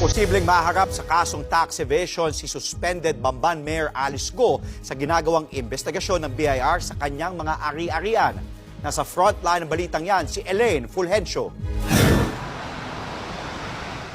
Posibleng maharap sa kasong tax evasion si suspended Bamban Mayor Alice Go sa ginagawang investigasyon ng BIR sa kanyang mga ari-arian. Nasa frontline ng balitang yan si Elaine Fulgencio.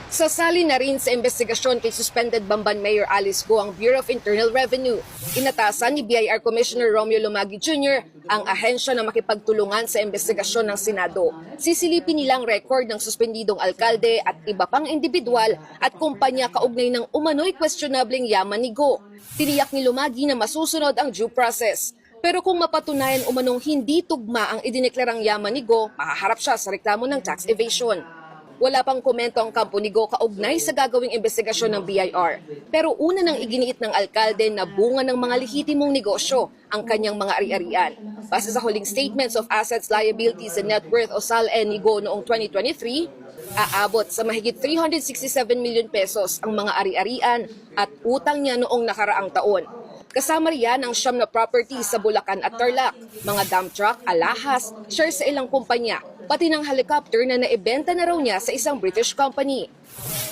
Sasali na rin sa investigasyon kay suspended Bamban Mayor Alice Go ang Bureau of Internal Revenue. Inatasan ni BIR Commissioner Romeo Lumagi Jr. ang ahensya na makipagtulungan sa investigasyon ng Senado. Sisilipin nilang record ng suspendidong alkalde at iba pang individual at kumpanya kaugnay ng umano'y questionableng yaman ni Go. Tiniyak ni Lumagi na masusunod ang due process. Pero kung mapatunayan umanong hindi tugma ang idineklarang yaman ni Go, mahaharap siya sa reklamo ng tax evasion. Wala pang komento ang kampo ni Go kaugnay sa gagawing investigasyon ng BIR. Pero una nang iginiit ng alkalde na bunga ng mga lehitimong negosyo ang kanyang mga ari-arian. Base sa huling statements of assets, liabilities and net worth o SALN ni Go noong 2023, aabot sa mahigit 367 million pesos ang mga ari-arian at utang niya noong nakaraang taon. Kasama riyan ang siyam na properties sa Bulacan at Tarlac, mga dump truck, alahas, shares sa ilang kumpanya, pati ng helicopter na naibenta na raw niya sa isang British company.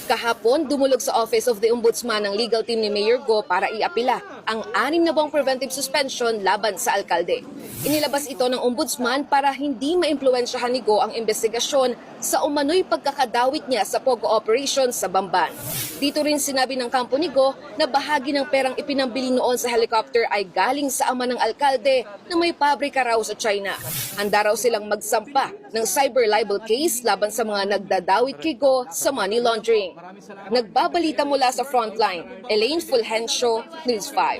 Kahapon, dumulog sa Office of the Ombudsman ng legal team ni Mayor Go para iapila ang 6 na buwang preventive suspension laban sa alkalde. Inilabas ito ng Ombudsman para hindi maimpluwensyahan ni Go ang investigasyon sa umano'y pagkakadawit niya sa POGO operation sa Bamban. Dito rin sinabi ng kampo ni Go na bahagi ng perang ipinambili noon sa helicopter ay galing sa ama ng alkalde na may pabrika raw sa China. Handa raw silang magsampa ng cyber libel case laban sa mga nagdadawit kay Go sa money laundering. Nagbabalita mula sa frontline, Elaine Fulgencio, News 5.